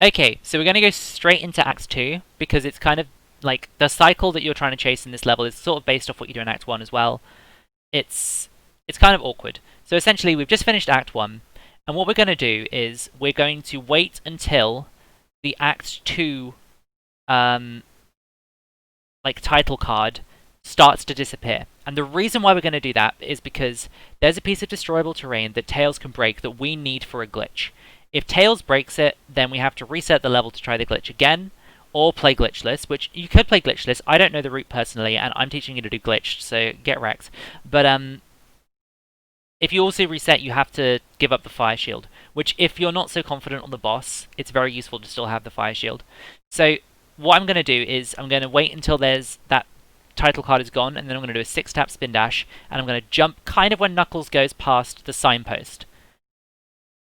Okay, so we're going to go straight into Act 2, because it's kind of like the cycle that you're trying to chase in this level is sort of based off what you do in Act 1 as well. It's kind of awkward. So essentially, we've just finished Act 1, and what we're going to do is we're going to wait until the Act 2 title card starts to disappear. And the reason why we're going to do that is because there's a piece of destroyable terrain that Tails can break that we need for a glitch. If Tails breaks it, then we have to reset the level to try the glitch again, or play glitchless, which you could play glitchless. I don't know the route personally, and I'm teaching you to do glitched, so get wrecked. But if you also reset, you have to give up the fire shield, which if you're not so confident on the boss, it's very useful to still have the fire shield. So what I'm going to do is I'm going to wait until there's that title card is gone, and then I'm going to do a 6-tap spin dash, and I'm going to jump kind of when Knuckles goes past the signpost.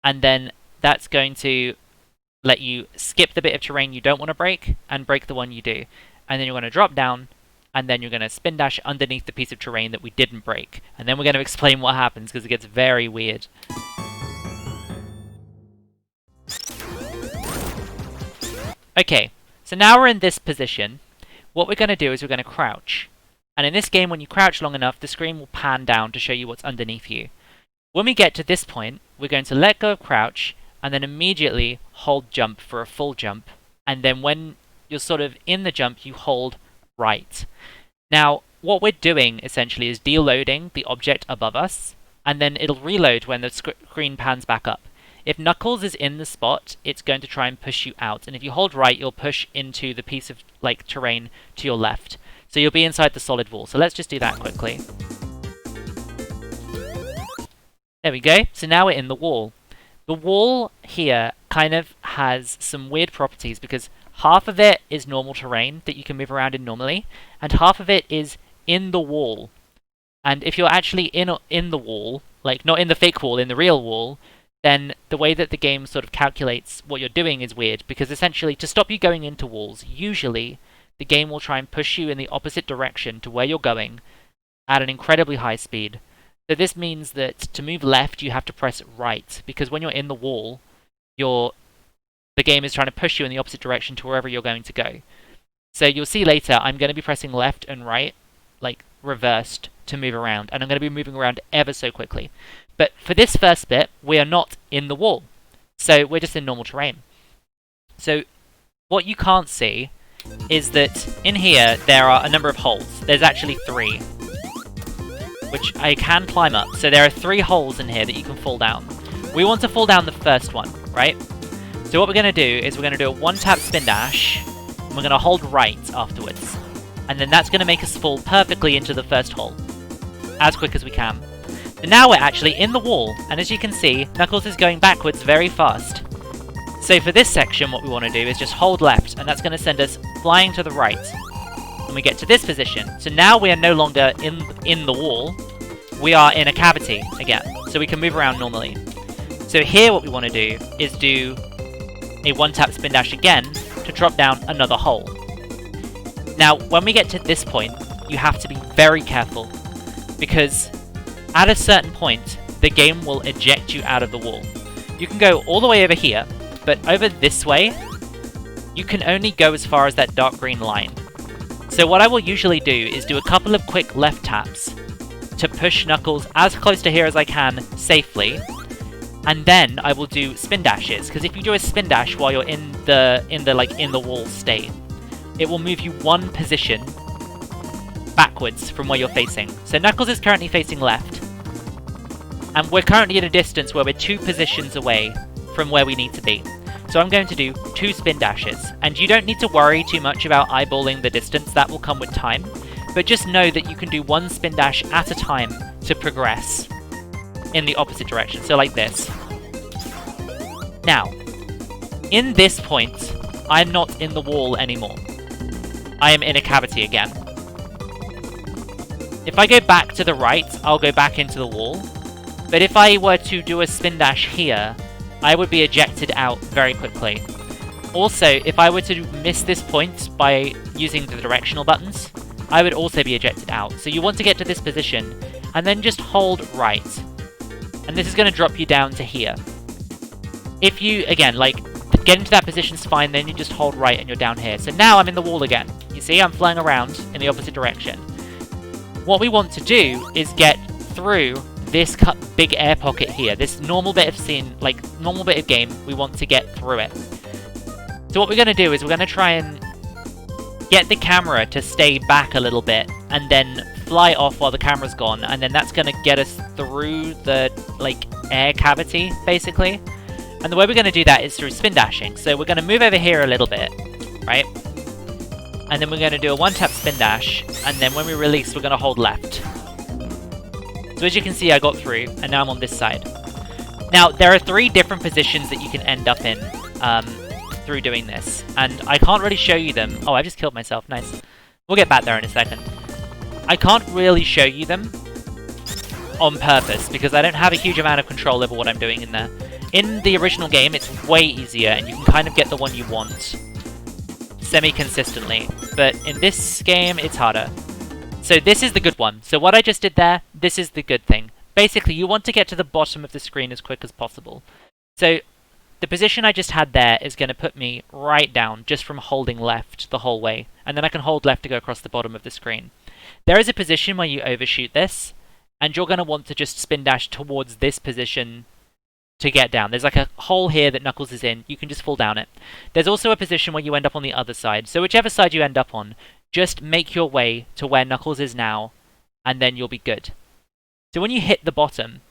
And then that's going to let you skip the bit of terrain you don't want to break, and break the one you do. And then you're going to drop down, and then you're going to spin dash underneath the piece of terrain that we didn't break. And then we're going to explain what happens, because it gets very weird. Okay, so now we're in this position. What we're going to do is we're going to crouch. And in this game, when you crouch long enough, the screen will pan down to show you what's underneath you. When we get to this point, we're going to let go of crouch, and then immediately hold jump for a full jump. And then when you're sort of in the jump, you hold right. Now, what we're doing, essentially, is deloading the object above us, and then it'll reload when the screen pans back up. If Knuckles is in the spot, it's going to try and push you out. And if you hold right, you'll push into the piece of terrain to your left. So you'll be inside the solid wall. So let's just do that quickly. There we go. So now we're in the wall. The wall here kind of has some weird properties because half of it is normal terrain that you can move around in normally, and half of it is in the wall. And if you're actually in the wall, like not in the fake wall, in the real wall, then the way that the game sort of calculates what you're doing is weird, because essentially to stop you going into walls, usually the game will try and push you in the opposite direction to where you're going at an incredibly high speed. So this means that to move left, you have to press right, because when you're in the wall, the game is trying to push you in the opposite direction to wherever you're going to go. So you'll see later, I'm going to be pressing left and right, like reversed, to move around, and I'm going to be moving around ever so quickly. But for this first bit, we are not in the wall, so we're just in normal terrain. So what you can't see is that in here there are a number of holes. There's actually 3, which I can climb up. So there are 3 holes in here that you can fall down. We want to fall down the first one, right? So what we're going to do is we're going to do a 1-tap spin dash, and we're going to hold right afterwards. And then that's going to make us fall perfectly into the first hole, as quick as we can. And now we're actually in the wall, and as you can see, Knuckles is going backwards very fast. So for this section, what we want to do is just hold left, and that's going to send us flying to the right. And we get to this position. So now we are no longer in the wall, we are in a cavity again, so we can move around normally. So here what we want to do is do a 1-tap spin dash again to drop down another hole. Now, when we get to this point, you have to be very careful, because at a certain point, the game will eject you out of the wall. You can go all the way over here, but over this way, you can only go as far as that dark green line. So what I will usually do is do a couple of quick left taps to push Knuckles as close to here as I can safely, and then I will do spin dashes, because if you do a spin dash while you're in the wall state, it will move you 1 position backwards from where you're facing. So Knuckles is currently facing left, and we're currently at a distance where we're 2 positions away from where we need to be. So I'm going to do 2 spin dashes, and you don't need to worry too much about eyeballing the distance, that will come with time, but just know that you can do 1 spin dash at a time to progress in the opposite direction, so like this. Now, in this point, I'm not in the wall anymore. I am in a cavity again. If I go back to the right, I'll go back into the wall, but if I were to do a spin dash here, I would be ejected out very quickly. Also, if I were to miss this point by using the directional buttons, I would also be ejected out. So you want to get to this position, and then just hold right. And this is going to drop you down to here. If you, again, Getting to that position's fine, then you just hold right and you're down here. So now I'm in the wall again. You see, I'm flying around in the opposite direction. What we want to do is get through this big air pocket here. This normal bit of scene, like normal bit of game, we want to get through it. So what we're going to do is we're going to try and get the camera to stay back a little bit and then fly off while the camera's gone, and then that's going to get us through the like air cavity basically. And the way we're going to do that is through spin dashing. So we're going to move over here a little bit, right? And then we're going to do a one-tap spin dash, and then when we release, we're going to hold left. So as you can see, I got through, and now I'm on this side. Now, there are 3 different positions that you can end up in through doing this, and I can't really show you them. Oh, I just killed myself. Nice. We'll get back there in a second. I can't really show you them on purpose, because I don't have a huge amount of control over what I'm doing in there. In the original game, it's way easier, and you can kind of get the one you want semi-consistently. But in this game, it's harder. So this is the good one. So what I just did there, this is the good thing. Basically, you want to get to the bottom of the screen as quick as possible. So the position I just had there is going to put me right down just from holding left the whole way. And then I can hold left to go across the bottom of the screen. There is a position where you overshoot this, and you're going to want to just spin dash towards this position to get down. There's like a hole here that Knuckles is in. You can just fall down it. There's also a position where you end up on the other side. So whichever side you end up on, just make your way to where Knuckles is now, and then you'll be good. So when you hit the bottom,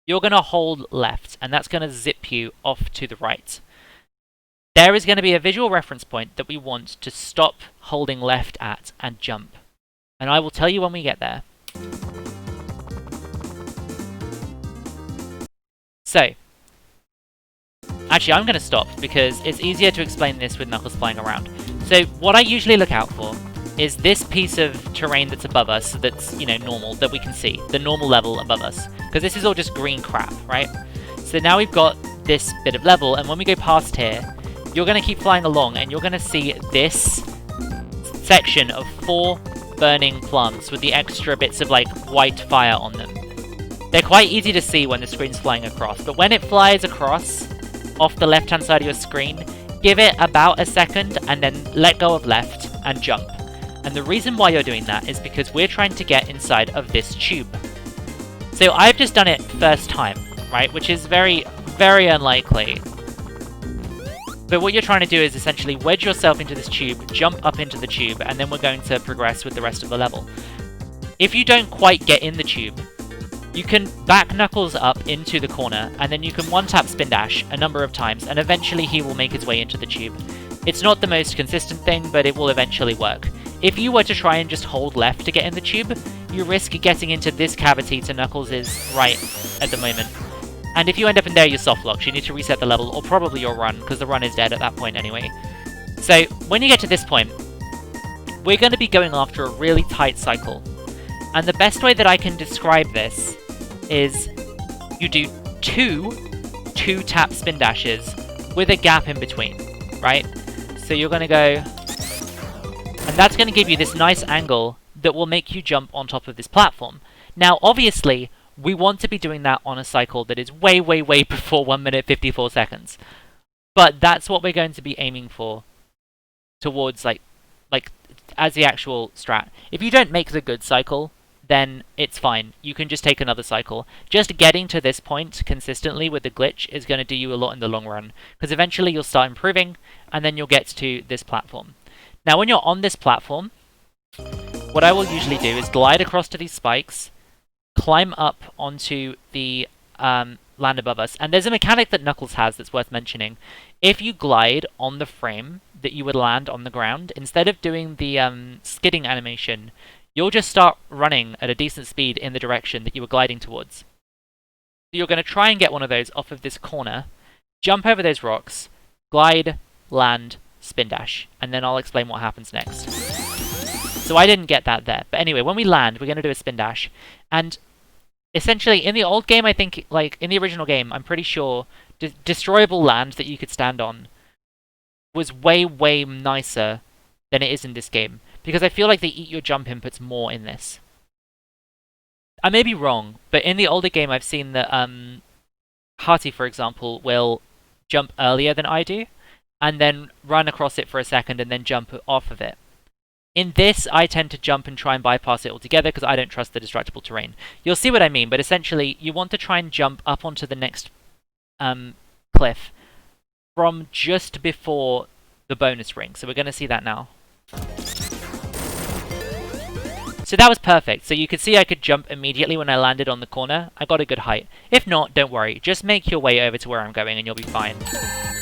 you're going to hold left, and that's going to zip you off to the right. There is going to be a visual reference point that we want to stop holding left at and jump. And I will tell you when we get there. So, actually I'm going to stop because it's easier to explain this with Knuckles flying around. So what I usually look out for is this piece of terrain that's above us, that's, you know, normal, that we can see, the normal level above us. Because this is all just green crap, right? So now we've got this bit of level, and when we go past here, you're going to keep flying along, and you're going to see this section of 4 burning plants with the extra bits of, like, white fire on them. They're quite easy to see when the screen's flying across, but when it flies across off the left-hand side of your screen, give it about a second and then let go of left and jump. And the reason why you're doing that is because we're trying to get inside of this tube. So I've just done it first time, right? Which is very, very unlikely. But what you're trying to do is essentially wedge yourself into this tube, jump up into the tube, and then we're going to progress with the rest of the level. If you don't quite get in the tube, you can back Knuckles up into the corner, and then you can one-tap spin dash a number of times, and eventually he will make his way into the tube. It's not the most consistent thing, but it will eventually work. If you were to try and just hold left to get in the tube, you risk getting into this cavity to Knuckles' right at the moment. And if you end up in there, you're soft-locked. You need to reset the level, or probably your run, because the run is dead at that point anyway. So, when you get to this point, we're going to be going after a really tight cycle. And the best way that I can describe this is you do 2-tap spin dashes with a gap in between, right? So you're going to go, and that's going to give you this nice angle that will make you jump on top of this platform. Now, obviously, we want to be doing that on a cycle that is way, way, way before 1 minute 54 seconds. But that's what we're going to be aiming for towards, like as the actual strat. If you don't make the good cycle, then it's fine. You can just take another cycle. Just getting to this point consistently with the glitch is going to do you a lot in the long run, because eventually you'll start improving, and then you'll get to this platform. Now, when you're on this platform, what I will usually do is glide across to these spikes, climb up onto the land above us, and there's a mechanic that Knuckles has that's worth mentioning. If you glide on the frame that you would land on the ground, instead of doing the skidding animation, you'll just start running at a decent speed in the direction that you were gliding towards. So you're going to try and get one of those off of this corner, jump over those rocks, glide, land, spin dash, and then I'll explain what happens next. So I didn't get that there. But anyway, when we land, we're going to do a spin dash. And essentially, in the old game, I think, like, in the original game, I'm pretty sure destroyable land that you could stand on was way, way nicer than it is in this game. Because I feel like they eat your jump inputs more in this. I may be wrong, but in the older game I've seen that Hearty, for example, will jump earlier than I do. and then run across it for a second and then jump off of it. In this, I tend to jump and try and bypass it altogether because I don't trust the destructible terrain. You'll see what I mean, but essentially, you want to try and jump up onto the next cliff from just before the bonus ring. So we're going to see that now. So that was perfect. So you could see I could jump immediately when I landed on the corner. I got a good height. If not, don't worry. Just make your way over to where I'm going and you'll be fine.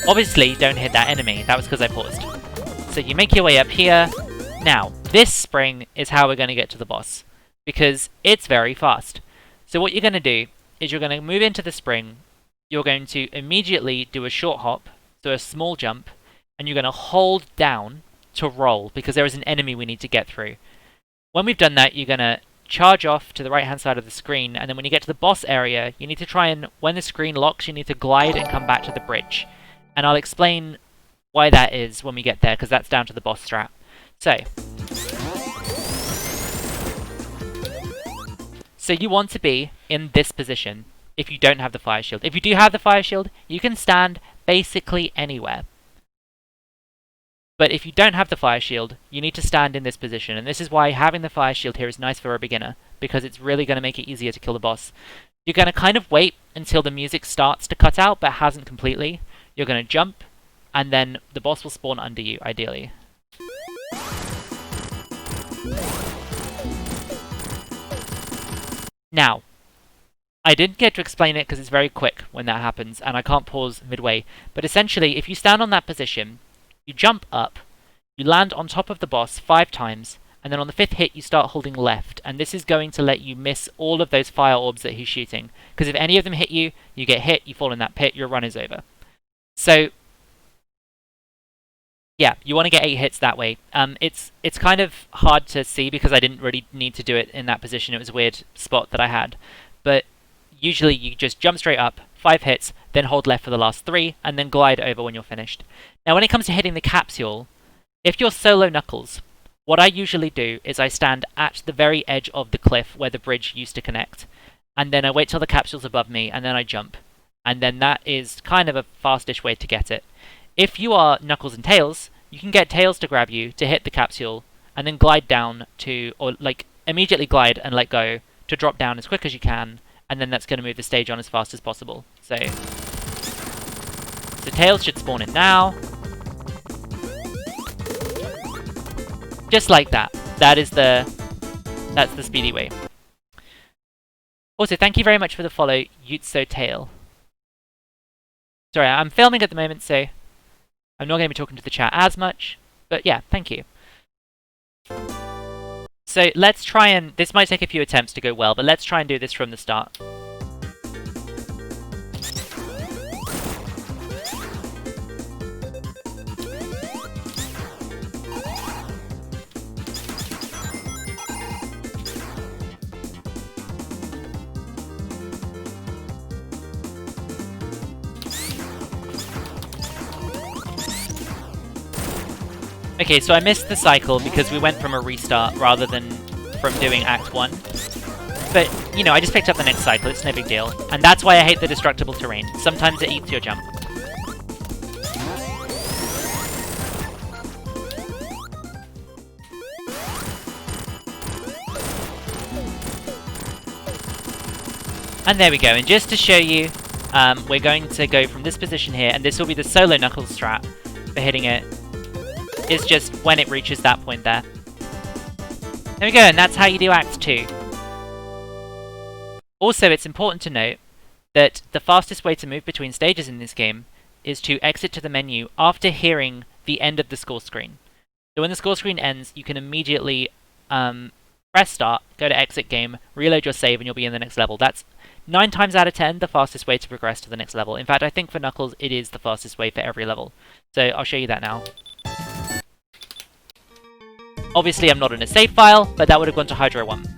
Obviously, don't hit that enemy. That was because I paused. So you make your way up here. Now, this spring is how we're going to get to the boss, because it's very fast. So what you're going to do is you're going to move into the spring. You're going to immediately do a short hop, so a small jump, and you're going to hold down to roll, because there is an enemy we need to get through. When we've done that, you're going to charge off to the right-hand side of the screen, and then when you get to the boss area, you need to try and, when the screen locks, you need to glide and come back to the bridge. And I'll explain why that is when we get there, because that's down to the boss strat. So you want to be in this position if you don't have the fire shield. If you do have the fire shield, you can stand basically anywhere. But if you don't have the fire shield, you need to stand in this position. And this is why having the fire shield here is nice for a beginner, because it's really going to make it easier to kill the boss. You're going to kind of wait until the music starts to cut out, but hasn't completely. You're going to jump, and then the boss will spawn under you, ideally. Now, I didn't get to explain it because it's very quick when that happens, and I can't pause midway. But essentially, if you stand on that position, you jump up, you land on top of the boss 5 times, and then on the 5th hit you start holding left, and this is going to let you miss all of those fire orbs that he's shooting. Because if any of them hit you, you get hit, you fall in that pit, your run is over. So, yeah, you want to get 8 hits that way. It's kind of hard to see because I didn't really need to do it in that position. It was a weird spot that I had. But usually you just jump straight up, 5 hits, then hold left for the last 3, and then glide over when you're finished. Now when it comes to hitting the capsule, if you're solo Knuckles, what I usually do is I stand at the very edge of the cliff where the bridge used to connect, and then I wait till the capsule's above me, and then I jump. And then that is kind of a fastish way to get it. If you are Knuckles and Tails, you can get Tails to grab you to hit the capsule, and then glide down to, or like immediately glide and let go to drop down as quick as you can, and then that's going to move the stage on as fast as possible. So Tails should spawn in now. Just like that. That's the speedy way. Also, thank you very much for the follow, Yutso Tail. Sorry, I'm filming at the moment, so I'm not going to be talking to the chat as much, but yeah, thank you. So let's try and, this might take a few attempts to go well, but let's try and do this from the start. Okay, so I missed the cycle because we went from a restart rather than from doing Act 1. But, you know, I just picked up the next cycle, it's no big deal. And that's why I hate the destructible terrain. Sometimes it eats your jump. And there we go, and just to show you, we're going to go from this position here, and this will be the solo Knuckles strat for hitting it. Is just when it reaches that point there. There we go, and that's how you do Act 2. Also, it's important to note that the fastest way to move between stages in this game is to exit to the menu after hearing the end of the score screen. So when the score screen ends, you can immediately press start, go to exit game, reload your save, and you'll be in the next level. That's 9 times out of 10 the fastest way to progress to the next level. In fact, I think for Knuckles, it is the fastest way for every level. So I'll show you that now. Obviously, I'm not in a save file, but that would have gone to Hydro 1.